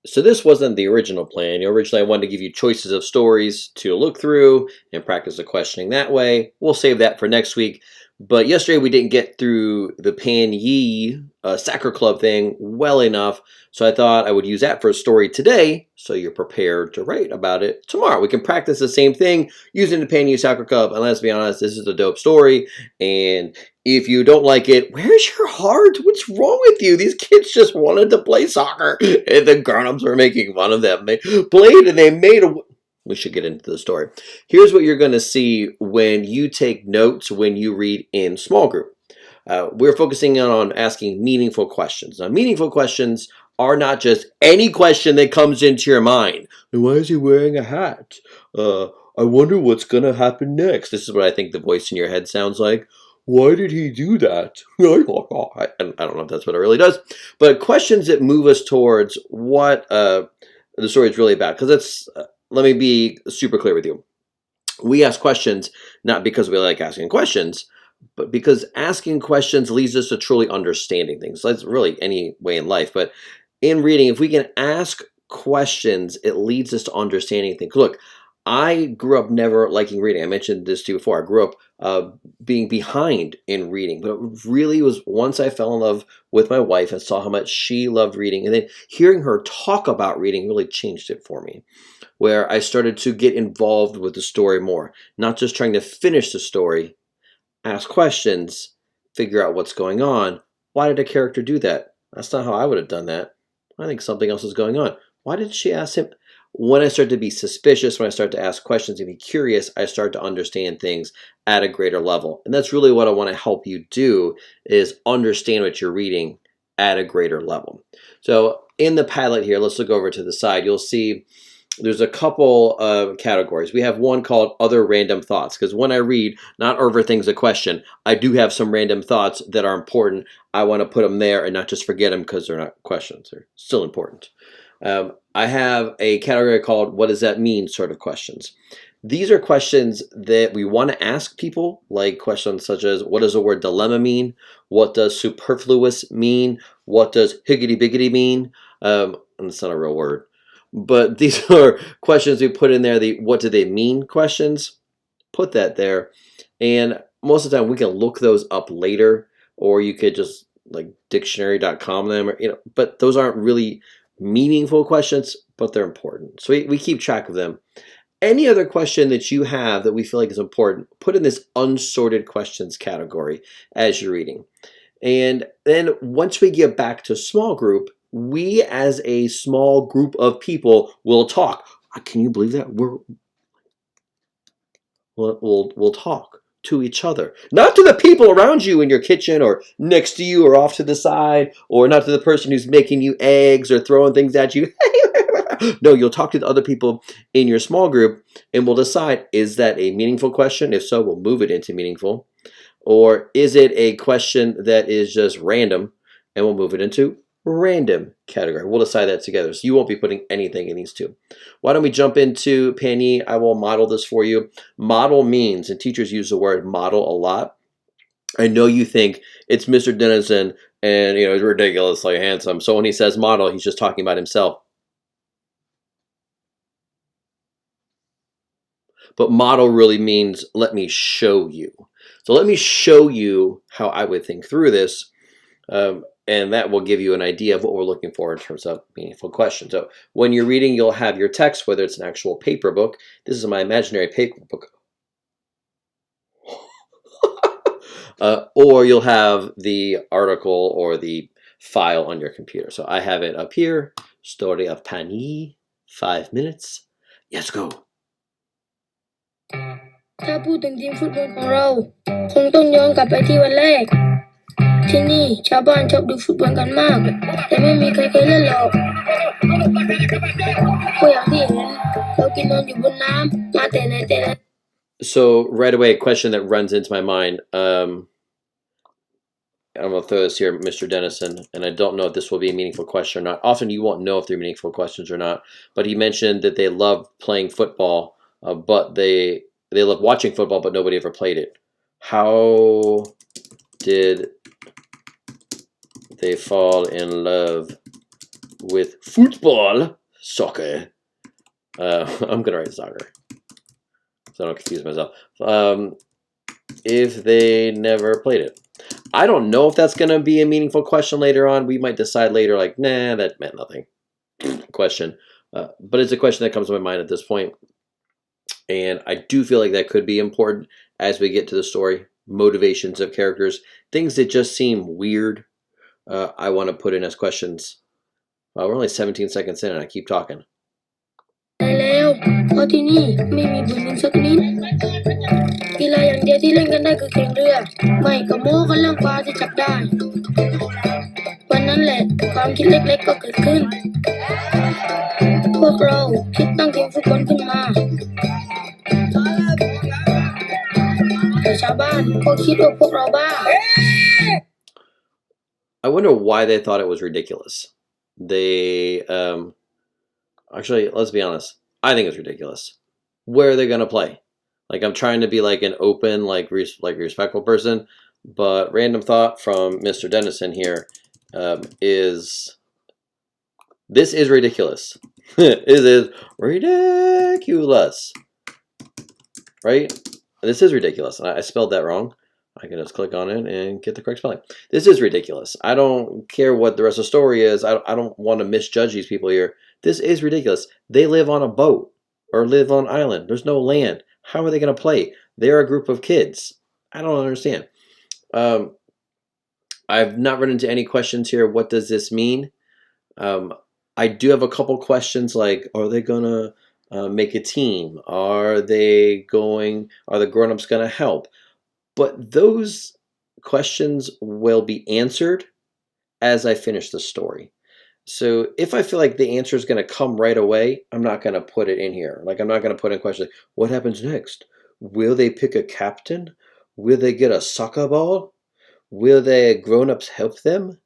So this wasn't the original plan. Originally, I wanted to give you choices of stories to look through and practice the questioning that way. We'll save that for next week. But yesterday we didn't get through the Pan Yi Soccer Club thing well enough, so I thought I would use that for a story today, so you're prepared to write about it tomorrow. We can practice the same thing using the Pan Yi Soccer Club, and let's be honest, this is a dope story, and if you don't like it, where's your heart? What's wrong with you? These kids just wanted to play soccer, and the grown-ups were making fun of them. They played and they made a... We should get into the story. Here's what you're going to see when you take notes when you read in small group. We're focusing on asking meaningful questions. Now, meaningful questions are not just any question that comes into your mind. Why is he wearing a hat? I wonder what's going to happen next. This is what I think the voice in your head sounds like. Why did he do that? I don't know if that's what it really does. But questions that move us towards what the story is really about. Because that's... let me be super clear with you. We ask questions not because we like asking questions, but because asking questions leads us to truly understanding things. That's really any way in life. But in reading, if we can ask questions, it leads us to understanding things. Look, I grew up never liking reading. I mentioned this to you before. I grew up being behind in reading, but it really was once I fell in love with my wife and saw how much she loved reading, and then hearing her talk about reading really changed it for me, where I started to get involved with the story more, not just trying to finish the story, ask questions, figure out what's going on. Why did a character do that? That's not how I would have done that. I think something else is going on. Why did she ask him? When I start to be suspicious, when I start to ask questions and be curious, I start to understand things at a greater level. And that's really what I want to help you do, is understand what you're reading at a greater level. So in the Padlet here, let's look over to the side. You'll see there's a couple of categories. We have one called Other Random Thoughts, because when I read, not everything's a question. I do have some random thoughts that are important. I want to put them there and not just forget them because they're not questions. They're still important. I have a category called What Does That Mean sort of questions. These are questions that we want to ask people, like questions such as, what does the word dilemma mean? What does superfluous mean? What does higgity-biggity mean? And it's not a real word. But these are questions we put in there, the what do they mean questions. Put that there. And most of the time we can look those up later, or you could just like dictionary.com them, or, but those aren't really meaningful questions, but they're important. So we keep track of them. Any other question that you have that we feel like is important, put in this unsorted questions category as you're reading. And then once we get back to small group, we as a small group of people will talk. Can you believe that? We'll talk to each other, not to the people around you in your kitchen or next to you or off to the side, or not to the person who's making you eggs or throwing things at you. No, you'll talk to the other people in your small group, and we'll decide, is that a meaningful question? If so, we'll move it into meaningful. Or is it a question that is just random, and we'll move it into random category. We'll decide that together. So you won't be putting anything in these two. Why don't we jump into Pan Yi? I will model this for you. Model means, and teachers use the word model a lot. I know you think it's Mr. Dennison and he's ridiculously handsome. So when he says model, he's just talking about himself. But model really means let me show you. So let me show you how I would think through this. And that will give you an idea of what we're looking for in terms of meaningful questions. So when you're reading, you'll have your text, whether it's an actual paper book. This is my imaginary paper book. Or you'll have the article or the file on your computer. So I have it up here. Story of Pan Yi, 5 minutes. Let's go. ถ้าพูดถึงทีมฟุตบอลของเราคงต้องย้อนกลับไปที่วันแรกที่นี่ชาวบ้านชอบดูฟุตบอลกันมากแต่ไม่มีใครเคยเล่นหรอกก็อย่างที่เห็นเรากินนอนอยู่บนน้ำมาแต่ไหนแต่ไร So right away, a question that runs into my mind. I'm going to throw this here, Mr. Dennison, and I don't know if this will be a meaningful question or not. Often you won't know if they're meaningful questions or not, but he mentioned that they love playing football, but they love watching football, but nobody ever played it. How did they fall in love with football, soccer. I'm gonna write soccer, so I don't confuse myself. If they never played it. I don't know if that's gonna be a meaningful question later on. We might decide later, like, nah, that meant nothing. Question. But it's a question that comes to my mind at this point. And I do feel like that could be important as we get to the story. Motivations of characters. Things that just seem weird. I want to put in as questions. We're only 17 seconds in and I keep talking. ได้แล้วเพราะที่นี่ไม่มีบุญเงินสักนิดกีฬาอย่างเดียวที่เล่นกันได้คือแข่งเรือ ไม่ก็โม้กันเรื่องปลาที่จับได้ วันนั้นแหละความคิดเล็กๆก็เกิดขึ้น พวกเราคิดตั้งทีมฟุตบอลขึ้นมา แต่ชาวบ้านก็คิดว่าพวกเราบ้า I wonder why they thought it was ridiculous. They, actually, let's be honest. I think it's ridiculous. Where are they going to play? Like, I'm trying to be like an open, like respectful person, but random thought from Mr. Dennison here is this is ridiculous. This is ridiculous. Right? This is ridiculous. I spelled that wrong. I can just click on it and get the correct spelling. This is ridiculous. I don't care what the rest of the story is. I don't want to misjudge these people here. This is ridiculous. They live on a boat or live on an island. There's no land. How are they going to play? They're a group of kids. I don't understand. I've not run into any questions here. What does this mean? I do have a couple questions like, are they going to make a team? Are the grown-ups going to help? But those questions will be answered as I finish the story. So if I feel like the answer is going to come right away, I'm not going to put it in here. Like, I'm not going to put in questions like, what happens next? Will they pick a captain? Will they get a soccer ball? Will the grown-ups help them?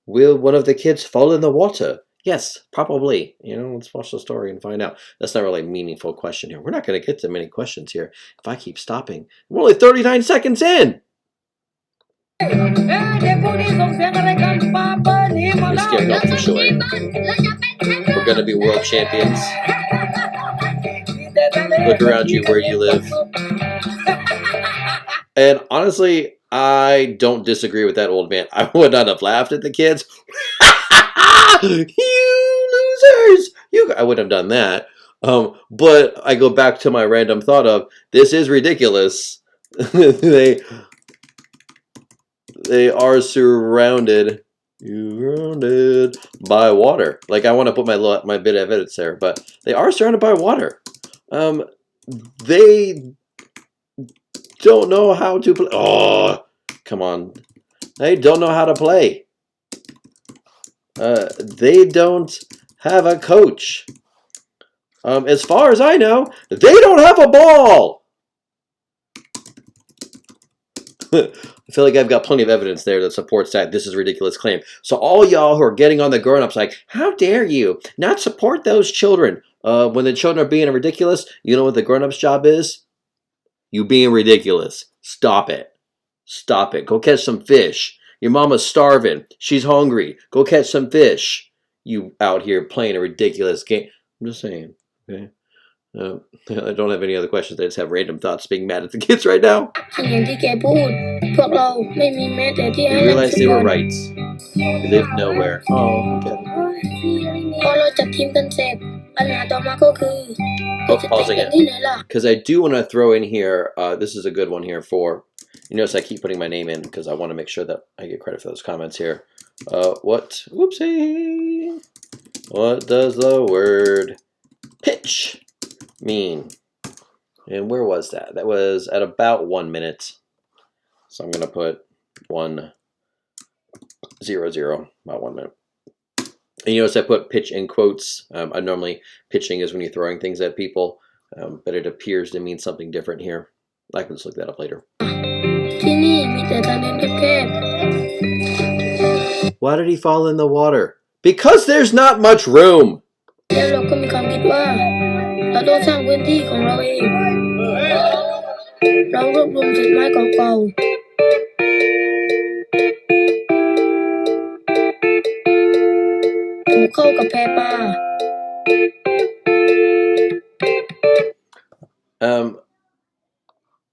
Will one of the kids fall in the water? Yes, probably. Let's watch the story and find out. That's not really a meaningful question here. We're not going to get to many questions here if I keep stopping. We're only 39 seconds in. We're gearing up for sure. We're going to be world champions. Look around you where you live. And honestly, I don't disagree with that old man. I would not have laughed at the kids. You losers! I wouldn't have done that. But I go back to my random thought of, this is ridiculous. They are surrounded by water. Like, I want to put my bit of evidence there, but they are surrounded by water. They don't know how to play. Oh, come on. They don't know how to play. They don't have a coach. As far as I know, they don't have a ball. I feel like I've got plenty of evidence there that supports that this is a ridiculous claim. So all y'all who are getting on the grown-ups like, how dare you not support those children? When the children are being ridiculous, you know what the grown-ups' job is? You being ridiculous. Stop it. Stop it. Go catch some fish. Your mama's starving. She's hungry. Go catch some fish. You out here playing a ridiculous game. I'm just saying. Okay. I don't have any other questions. I just have random thoughts being mad at the kids right now. You realize they were right. They live nowhere. Oh, okay. Pausing it. Because I do want to throw in here, this is a good one here for, you notice I keep putting my name in because I want to make sure that I get credit for those comments here. Whoopsie. What does the word pitch mean? And where was that? That was at about 1 minute. So I'm going to put 1, 0, 0, about 1 minute. And you notice I put pitch in quotes. I normally, pitching is when you're throwing things at people, but it appears to mean something different here. I can just look that up later. Why did he fall in the water? Because there's not much room. ถูกเข้ากับแพปลา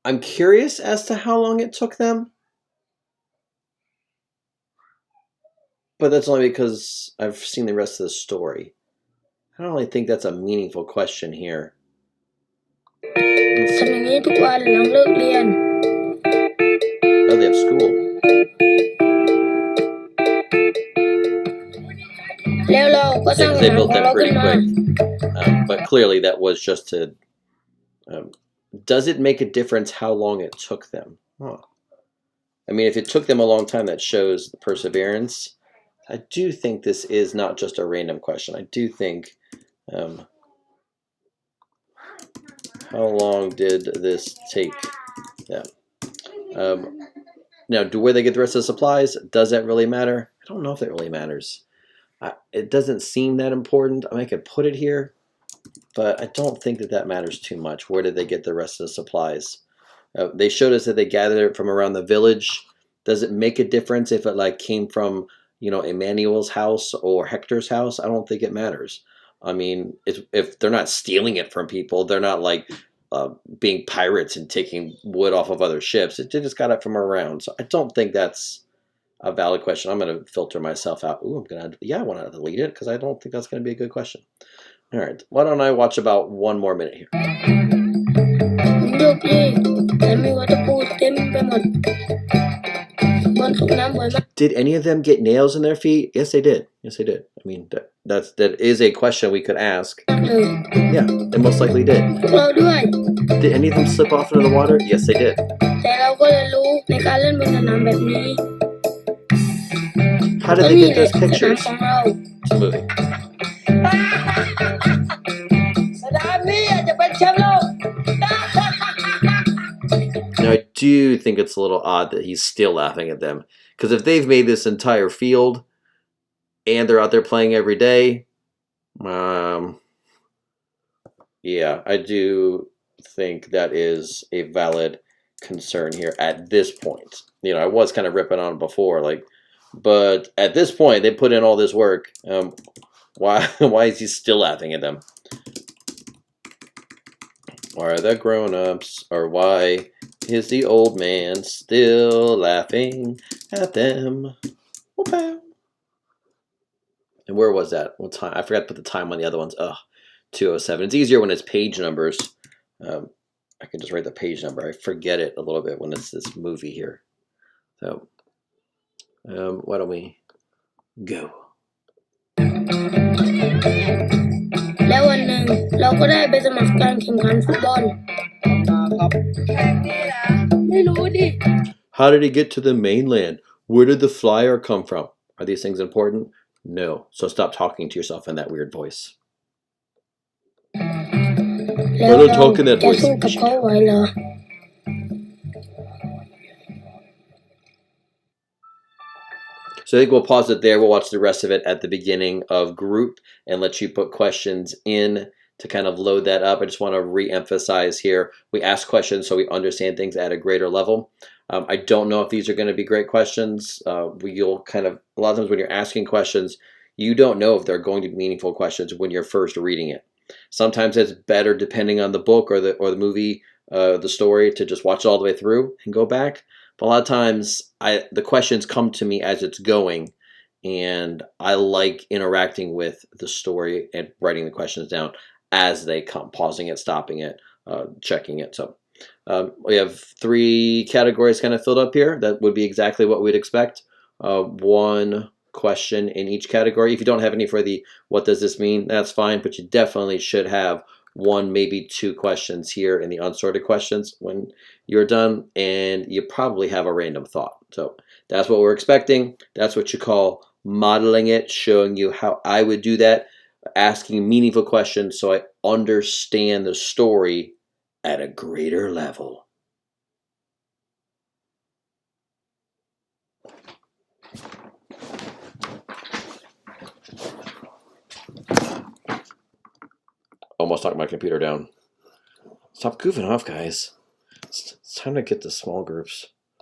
I'm curious as to how long it took them, but that's only because I've seen the rest of the story. I don't really think that's a meaningful question here. ทำอย่างนี้ทุกวันหลังเลิกเรียน Oh, they have school. แล้วเราก็สร้าง Yeah, อา they หาร built ของ that เราขึ้น pretty มา quick. But clearly that was just to... does it make a difference how long it took them? Huh. I mean, if it took them a long time, that shows the perseverance. I do think this is not just a random question. I do think... how long did this take them? Now, where they get the rest of the supplies, does that really matter? I don't know if that really matters. It doesn't seem that important. I mean, I could put it here, but I don't think that matters too much. Where did they get the rest of the supplies? They showed us that they gathered it from around the village. Does it make a difference if it like came from, you know, Emmanuel's house or Hector's house? I don't think it matters. I mean, if they're not stealing it from people, they're not like being pirates and taking wood off of other ships. They just got it from around. So I don't think that's a valid question. I'm going to filter myself out. Ooh, I'm going to, I want to delete it because I don't think that's going to be a good question. All right. Why don't I watch about one more minute here? โยกเยกแต่มีวัตถุเต็มไปหมดบนตกน้ำบ่อยมาก Did any of them get nails in their feet? Yes, they did. Yes, they did. I mean, that is a question we could ask. เลย Yeah, they most likely did. พวกเราด้วย Did any of them slip off into the water? Yes, they did. แต่เราก็เรียนรู้ในการเล่นบนสนามแบบนี้ How did ก็ they นี่ get แหละ those สนาม pictures? ของเรา It's moving. สนามนี้อาจจะเป็นแชมป์โลก Now, I do think it's a little odd that he's still laughing at them. Because if they've made this entire field and they're out there playing every day, yeah, I do think that is a valid concern here at this point. You know, I was kind of ripping on him before, like, but at this point, they put in all this work. Why is he still laughing at them? Why are the grown-ups, or why is the old man still laughing at them? Okay. And where was that? What time? I forgot to put the time on the other ones. 2:07. It's easier when it's page numbers. I can just write the page number. I forget it a little bit when it's this movie here. So, why don't we go? แล้ววันหนึ่งเราก็ได้ไปสมัครการแข่งขันฟุตบอล ไม่รู้ดิ How did he get to the mainland? Where did the flyer come from? Are these things important? No. So stop talking to yourself in that weird voice. แล้ว don't เรา talk in that จะ voice. สู้กับเขาไหวเหรอ So I think we'll pause it there. We'll watch the rest of it at the beginning of group and let you put questions in to kind of load that up. I just want to re-emphasize here, we ask questions so we understand things at a greater level. I don't know if these are going to be great questions. You'll kind of, a lot of times when you're asking questions, you don't know if they're going to be meaningful questions when you're first reading it. Sometimes it's better, depending on the book or the movie, the story, to just watch it all the way through and go back. But a lot of times the questions come to me as it's going, and I like interacting with the story and writing the questions down as they come, pausing it, stopping it, checking it. So we have 3 categories kind of filled up here. That would be exactly what we'd expect. 1 question in each category. If you don't have any for the what does this mean, that's fine, but you definitely should have 1, maybe 2 questions here in the unsorted questions when you're done, and you probably have a random thought. So that's what we're expecting. That's what you call modeling it, showing you how I would do that, asking meaningful questions so I understand the story at a greater level. Almost knocked my computer down. Stop goofing off, guys. It's time to get to small groups.